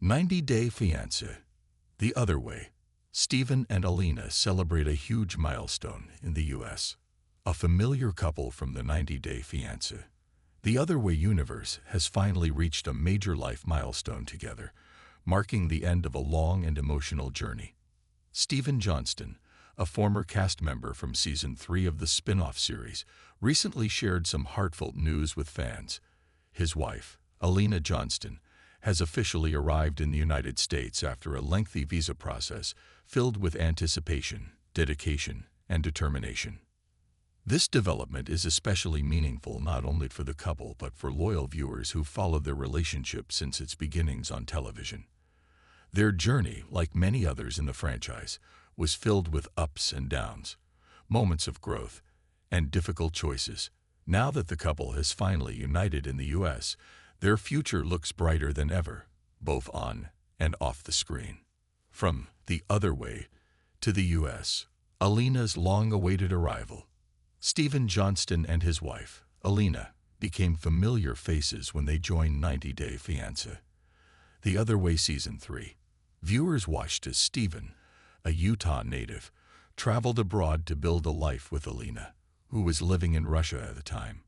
90-Day Fiancé. The other way. Stephen and Alina celebrate a huge milestone in the U.S. A familiar couple from the 90-Day Fiancé. The Other Way universe has finally reached a major life milestone together, marking the end of a long and emotional journey. Stephen Johnston, a former cast member from Season 3 of the spin-off series, recently shared some heartfelt news with fans. His wife, Alina Johnston, has officially arrived in the United States after a lengthy visa process filled with anticipation, dedication, and determination. This development is especially meaningful not only for the couple but for loyal viewers who followed their relationship since its beginnings on television. Their journey, like many others in the franchise, was filled with ups and downs, moments of growth, and difficult choices. Now that the couple has finally united in the U.S., their future looks brighter than ever, both on and off the screen. From The Other Way to the U.S., Alina's long-awaited arrival. Stephen Johnston and his wife, Alina, became familiar faces when they joined 90-Day Fiancé. The Other Way Season 3. Viewers watched as Stephen, a Utah native, traveled abroad to build a life with Alina, who was living in Russia at the time.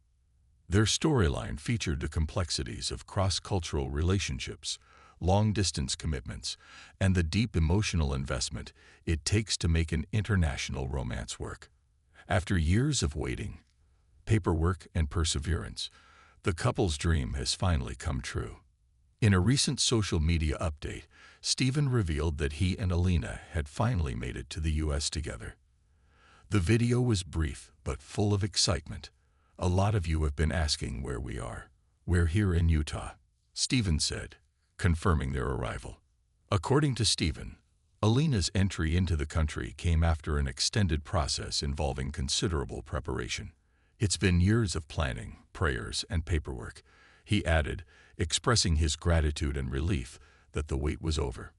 Their storyline featured the complexities of cross-cultural relationships, long-distance commitments, and the deep emotional investment it takes to make an international romance work. After years of waiting, paperwork, and perseverance, the couple's dream has finally come true. In a recent social media update, Stephen revealed that he and Alina had finally made it to the U.S. together. The video was brief but full of excitement. "A lot of you have been asking where we are. We're here in Utah," Stephen said, confirming their arrival. According to Stephen, Alina's entry into the country came after an extended process involving considerable preparation. "It's been years of planning, prayers, and paperwork," he added, expressing his gratitude and relief that the wait was over.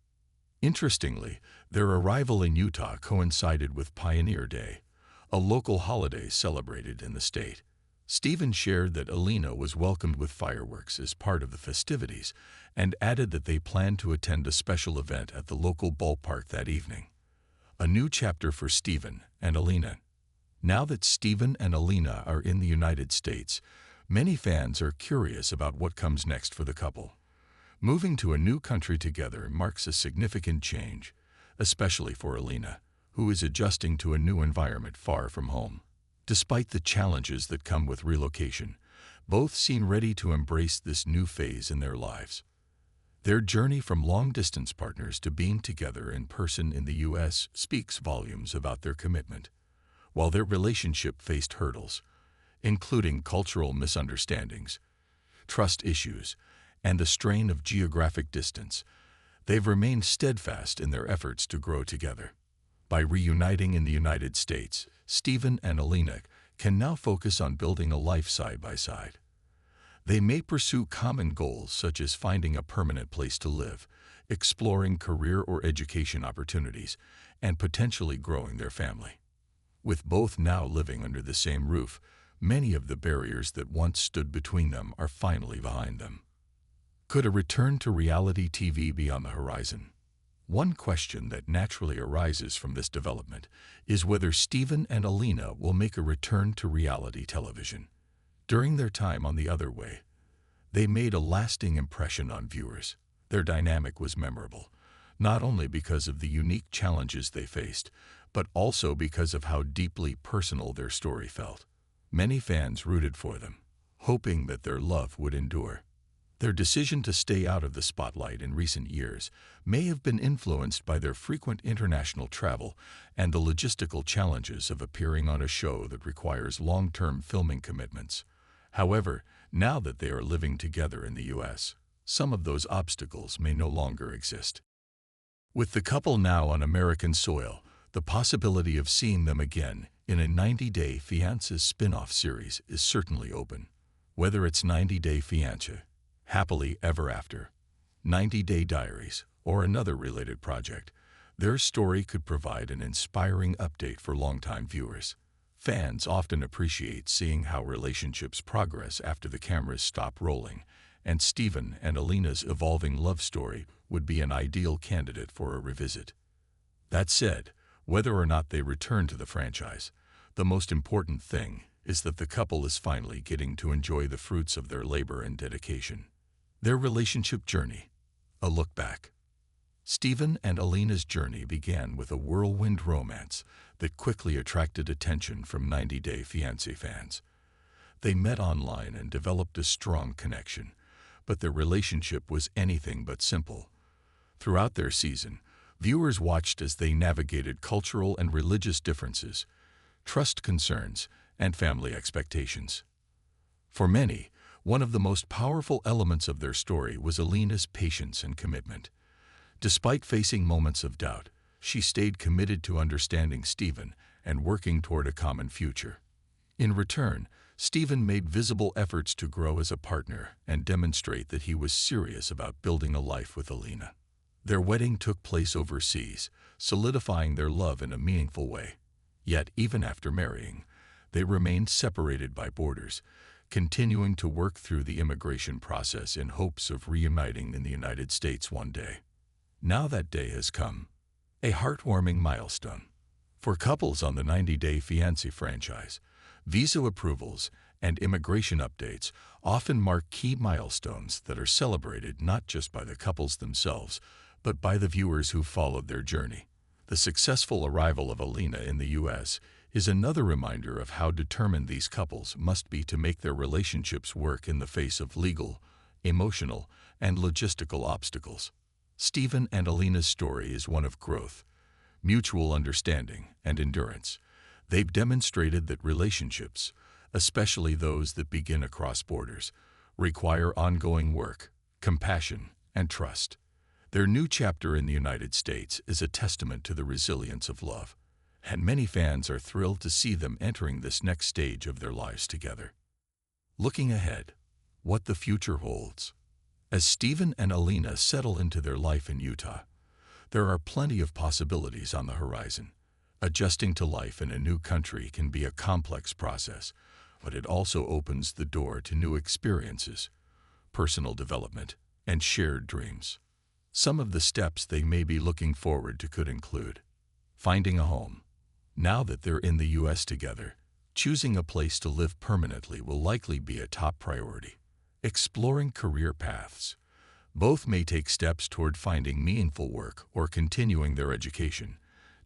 Interestingly, their arrival in Utah coincided with Pioneer Day, a local holiday celebrated in the state. Stephen shared that Alina was welcomed with fireworks as part of the festivities and added that they planned to attend a special event at the local ballpark that evening. A new chapter for Stephen and Alina. Now that Stephen and Alina are in the United States, many fans are curious about what comes next for the couple. Moving to a new country together marks a significant change, especially for Alina, who is adjusting to a new environment far from home. Despite the challenges that come with relocation, both seem ready to embrace this new phase in their lives. Their journey from long-distance partners to being together in person in the U.S. speaks volumes about their commitment. While their relationship faced hurdles, including cultural misunderstandings, trust issues, and the strain of geographic distance, they've remained steadfast in their efforts to grow together. By reuniting in the United States, Stephen and Alina can now focus on building a life side by side. They may pursue common goals such as finding a permanent place to live, exploring career or education opportunities, and potentially growing their family. With both now living under the same roof, many of the barriers that once stood between them are finally behind them. Could a return to reality TV be on the horizon? One question that naturally arises from this development is whether Stephen and Alina will make a return to reality television. During their time on The Other Way, they made a lasting impression on viewers. Their dynamic was memorable, not only because of the unique challenges they faced, but also because of how deeply personal their story felt. Many fans rooted for them, hoping that their love would endure. Their decision to stay out of the spotlight in recent years may have been influenced by their frequent international travel and the logistical challenges of appearing on a show that requires long-term filming commitments. However, now that they are living together in the U.S., some of those obstacles may no longer exist. With the couple now on American soil, the possibility of seeing them again in a 90-Day Fiancé spin-off series is certainly open. Whether it's 90-Day Fiancé, Happily Ever After, 90-Day Diaries, or another related project, their story could provide an inspiring update for longtime viewers. Fans often appreciate seeing how relationships progress after the cameras stop rolling and Steven and Alina's evolving love story would be an ideal candidate for a revisit. That said, whether or not they return to the franchise, the most important thing is that the couple is finally getting to enjoy the fruits of their labor and dedication. Their relationship journey. A look back. Steven and Alina's journey began with a whirlwind romance that quickly attracted attention from 90 Day Fiancé fans. They met online and developed a strong connection, but their relationship was anything but simple. Throughout their season, viewers watched as they navigated cultural and religious differences, trust concerns, and family expectations. For many, one of the most powerful elements of their story was Alina's patience and commitment. Despite facing moments of doubt, she stayed committed to understanding Steven and working toward a common future. In return, Steven made visible efforts to grow as a partner and demonstrate that he was serious about building a life with Alina. Their wedding took place overseas, solidifying their love in a meaningful way. Yet, even after marrying, they remained separated by borders, continuing to work through the immigration process in hopes of reuniting in the United States one day. Now that day has come, a heartwarming milestone. For couples on the 90 Day Fiancé franchise, visa approvals and immigration updates often mark key milestones that are celebrated not just by the couples themselves, but by the viewers who followed their journey. The successful arrival of Alina in the U.S. is another reminder of how determined these couples must be to make their relationships work in the face of legal, emotional, and logistical obstacles. Steven and Alina's story is one of growth, mutual understanding, and endurance. They've demonstrated that relationships, especially those that begin across borders, require ongoing work, compassion, and trust. Their new chapter in the United States is a testament to the resilience of love, and many fans are thrilled to see them entering this next stage of their lives together. Looking ahead, what the future holds. As Steven and Alina settle into their life in Utah, there are plenty of possibilities on the horizon. Adjusting to life in a new country can be a complex process, but it also opens the door to new experiences, personal development, and shared dreams. Some of the steps they may be looking forward to could include finding a home. Now that they're in the U.S. together, choosing a place to live permanently will likely be a top priority. Exploring career paths. Both may take steps toward finding meaningful work or continuing their education,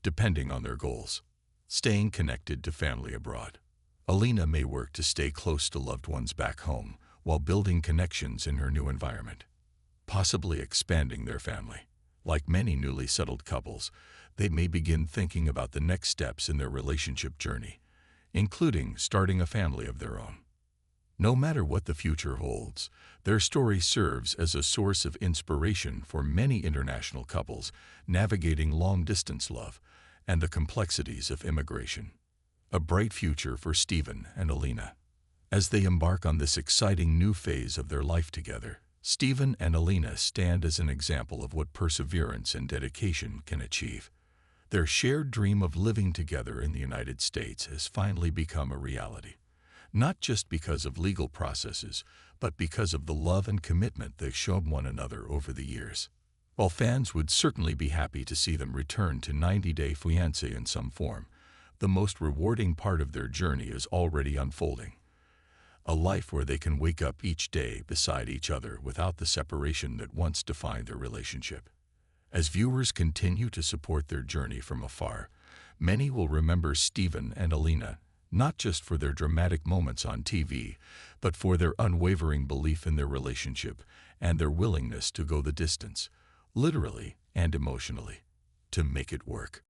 depending on their goals. Staying connected to family abroad. Alina may work to stay close to loved ones back home while building connections in her new environment, possibly expanding their family. Like many newly settled couples, they may begin thinking about the next steps in their relationship journey, including starting a family of their own. No matter what the future holds, their story serves as a source of inspiration for many international couples navigating long-distance love and the complexities of immigration. A bright future for Steven and Alina. As they embark on this exciting new phase of their life together, Steven and Alina stand as an example of what perseverance and dedication can achieve. Their shared dream of living together in the United States has finally become a reality. Not just because of legal processes, but because of the love and commitment they've shown one another over the years. While fans would certainly be happy to see them return to 90 Day Fiancé in some form, the most rewarding part of their journey is already unfolding. A life where they can wake up each day beside each other without the separation that once defined their relationship. As viewers continue to support their journey from afar, many will remember Steven and Alina not just for their dramatic moments on TV, but for their unwavering belief in their relationship and their willingness to go the distance, literally and emotionally, to make it work.